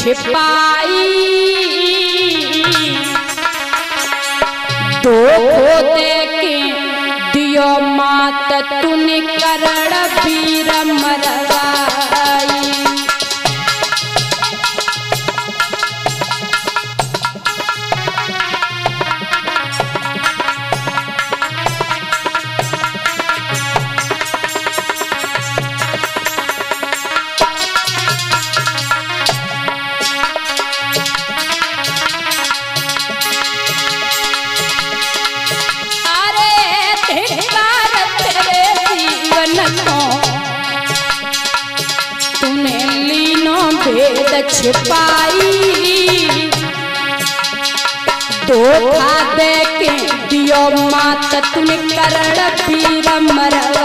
छिपाई धोखो दे के दियो मात तूने करण वीर मरवाई। तूने लीनो भेद छिपाई धोखा दे के दियो मात तूने करण वीर मरवाई।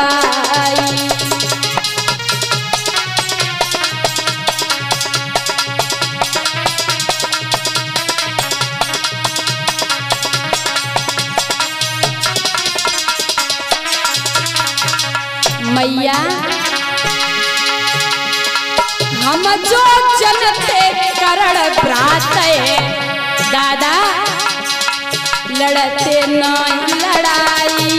मैया हम जो जनते करण भ्रात दादा लड़ते नहीं लड़ाई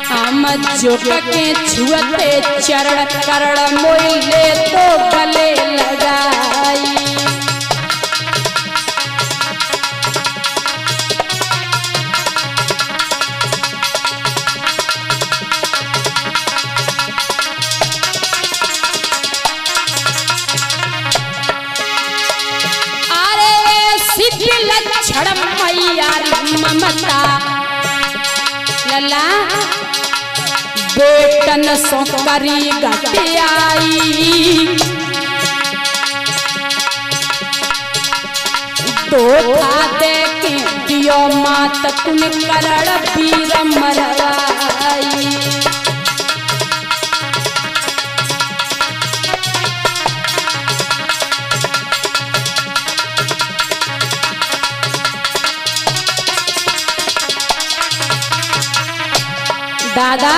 हम जो के छुअते चरण करण मोइले तो गले लगाई। लक्षण मैया ममता लला बेटन सो करी गटियाई धोखा दे के दियो मात तूने करण वीर मरवाई। दादा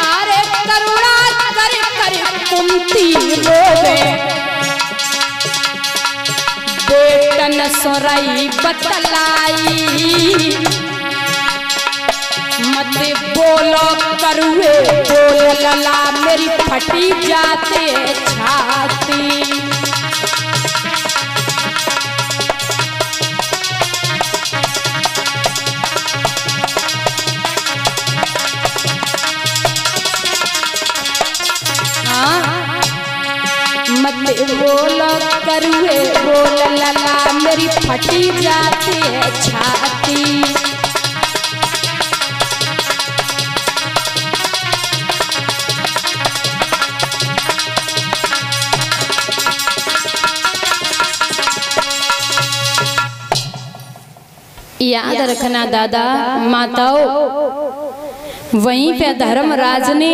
अरे करुणा कर कर कुंती रोवे बेटन सोराई बतलाई मत बोलो करुए बोल लला मेरी फटी जाते छाती। मत बोलो करुए बोल लला मेरी फटी जाती है छाती। याद रखना दादा माताओं वहीं पे धर्मराज ने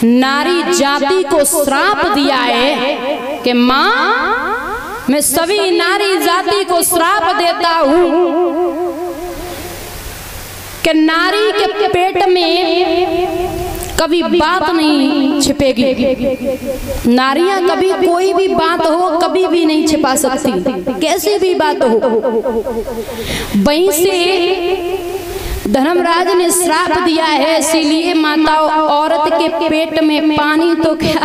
नारी जाति को श्राप दिया है कि मां मैं सभी नारी जाति को श्राप देता हूं कि नारी के पेट में कभी बात नहीं छिपेगी। नारियां कभी कोई भी बात हो कभी भी नहीं छिपा सकती, कैसी भी बात हो। वहीं से धर्मराज ने श्राप दिया है, इसीलिए माताओं औरत के पेट में पानी तो क्या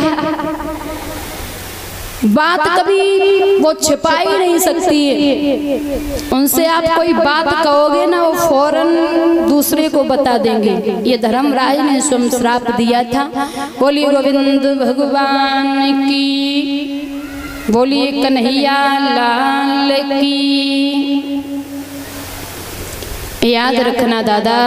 बात कभी वो छिपा ही नहीं सकती है। उनसे आप कोई बात कहोगे ना वो फौरन दूसरे को बता देंगे। ये धर्मराज ने स्वयं श्राप दिया था। बोलिए गोविंद भगवान की, बोलिए कन्हैया लाल की। याद रखना दादा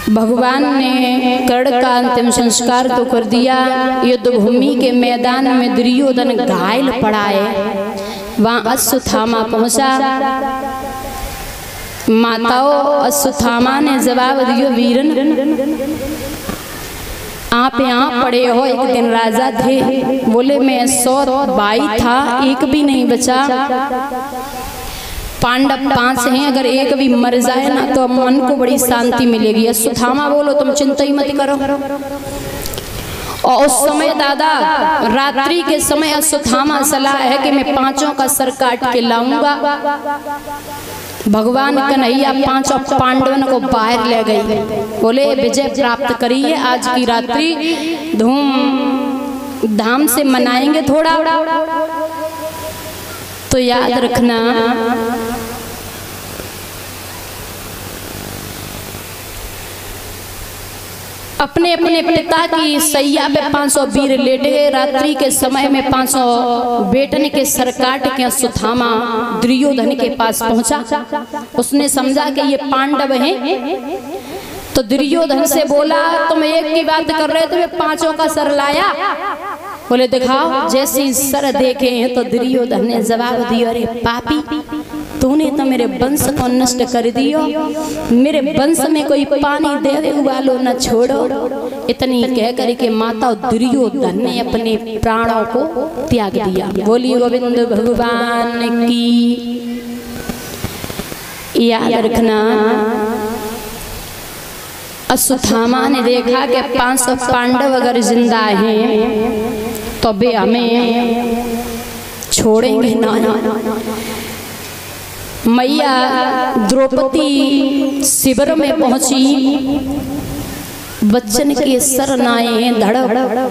भगवान ने कर्ण का अंतिम संस्कार तो कर दिया। युद्ध भूमि के मैदान में दुर्योधन घायल पड़ा है, वहां अश्वत्थामा पहुंचा। माताओं अश्वत्थामा ने जवाब दिया, वीरन आप यहाँ पड़े हो, एक दिन राजा थे। बोले मैं 100 भाई था, एक भी नहीं बचा। पांडव 5 हैं, अगर एक भी मर जाए ना तो मन को बड़ी शांति मिलेगी। अश्वत्थामा बोलो तुम चिंता ही मत करो। और उस समय दादा रात्रि के समय अश्वत्थामा सलाह है कि मैं 5 का सर काट के लाऊंगा। भगवान कन्हैया 5 पांडवन को बाहर ले गई, बोले विजय प्राप्त करिए, आज की रात्रि धूम धाम से मनाएंगे थोड़ा। तो याद रखना अपने अपने पिता की सैया पे 500 वीर लेटे गए। रात्रि के समय में 500 बेटन के सर काट के अश्वत्थामा दुर्योधन के पास पहुंचा। उसने समझा कि ये पांडव हैं, तो दुर्योधन से बोला तुम एक की बात कर रहे थे, 5 का सर लाया। बोले दिखाओ। जैसे सर देखे हैं तो दुर्योधन ने जवाब दिया, अरे पापी, तूने तो मेरे वंश को नष्ट कर दियो, मेरे वंश में कोई पानी देवे वालों न छोड़ो। इतनी कह कर के माता दुर्योधन ने अपने प्राणों को त्याग दिया। बोली गोविंद भगवान की। याद रखना अश्वत्थामा ने देखा कि 500 पांडव अगर जिंदा हैं तो वे हमें छोड़ेंगे ना। मैया द्रौपदी शिविर में पहुंची, बच्चन के सर नाए हैं, धड़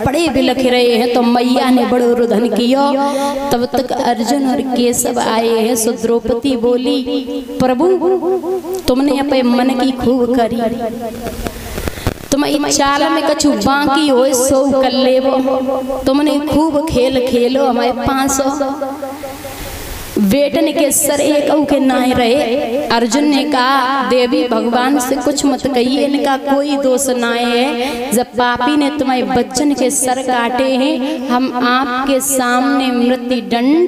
पड़े बिलख रहे हैं, तो मैया ने बड़ो रुदन किया। तब तक अर्जुन और केशव आए हैं। सो द्रौपदी बोली, प्रभु तुमने अपने मन की खूब करी, तुम्हें चाल में कछु बाकी हो सो कर लेवो, तुमने खूब खेल खेलो। हमारे 500 बेटन के सर एक के नाए रहे। अर्जुन ने कहा देवी भगवान से कुछ मत कहिए, इनका कोई दोष नाए है। जब पापी ने तुम्हारे बच्चन के सर काटे हैं, हम आपके सामने मृत्यु दंड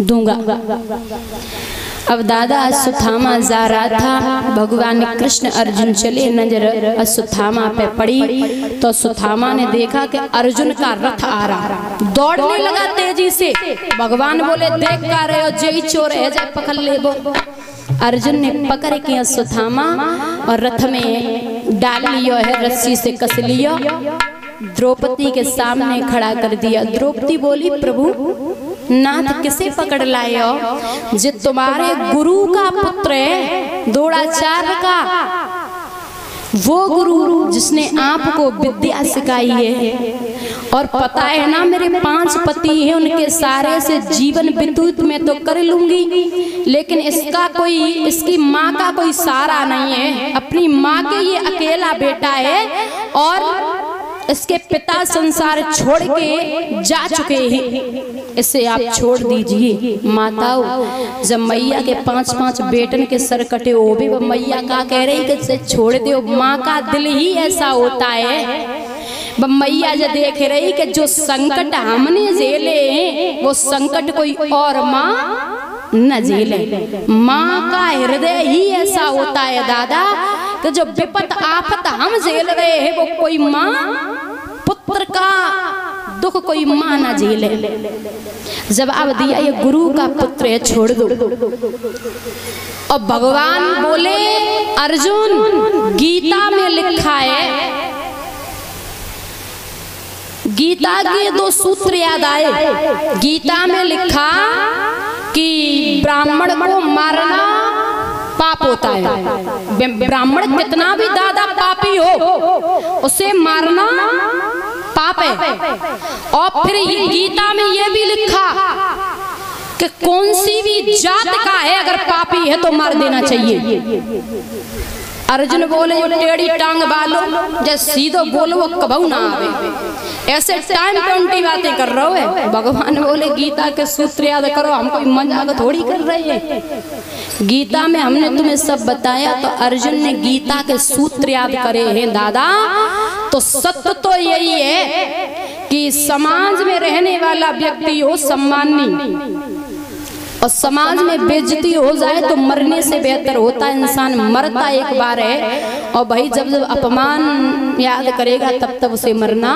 दूंगा। अब दादा अश्वत्थामा जा रहा था, भगवान कृष्ण अर्जुन चले, नजर अश्वत्थामा पे पड़ी तो अश्वत्थामा ने देखा कि अर्जुन का रथ आ रहा, दौड़ने लगा तेजी से। भगवान बोले देख कर रहे हो, जय चोर है, जाए पकड़ ले। वो अर्जुन ने पकड़ के अश्वत्थामा और रथ में डाल लियो है, रस्सी से कस लियो, द्रौपदी के सामने खड़ा कर दिया। द्रौपदी बोली प्रभु नाथ किसे पकड़ लाए हो? जो तुम्हारे गुरु का पुत्र है, द्रोणाचार्य का, वो गुरु जिसने आपको विद्या सिखाई है। और पता है ना मेरे 5 पति हैं, उनके सारे से जीवन विद्युत में तो कर लूंगी, लेकिन इसका कोई, इसकी माँ का कोई सहारा नहीं है। अपनी माँ के ये अकेला बेटा है और इसके पिता संसार छोड़ के जा चुके हैं, इसे आप छोड़ दीजिए। माताओं जब मैया के 5-5 बेटन के सर कटे, वो भी मैया का कह रही कि इसे छोड़ दो। माँ का दिल ही ऐसा होता है। मैया जो देख रही कि जो संकट हमने झेले हैं, वो संकट कोई और माँ न झेले। माँ का हृदय ही ऐसा होता है दादा कि जो विपत आफत हम झेल रहे हैं, वो कोई माँ पुत्र का दुख कोई माँ न झेले। जवाब दिया ये गुरु का पुत्र है, छोड़ दो। और भगवान बोले अर्जुन गीता में लिखा है, गीता के 2 सूत्र याद आए। गीता में लिखा कि ब्राह्मण को मारना पाप होता है। ब्राह्मण कितना भी दादा पापी हो, उसे मारना पाप है। और फिर गीता में यह भी लिखा कि कौन सी भी जात का है, अगर पापी है तो मार देना चाहिए। अर्जुन बोले जो टेढ़ी टांग वालो, जब सीधो बोलो वो कबू ना आवे, ऐसे टाइम पे उल्टी बातें कर रहे हो। भगवान बोले गीता के सूत्र याद करो, हम कोई मजाक थोड़ी कर रहे हैं। गीता में हमने तुम्हें सब बताया, तो अर्जुन ने गीता के सूत्र याद करे हैं दादा। तो सत्य तो यही है कि समाज में रहने वाला व्यक्ति हो सम्मानी, और समाज में बेइज्जती हो जाए तो मरने से बेहतर होता है। इंसान मरता एक बार है, और भाई जब जब अपमान याद करेगा तब तब उसे मरना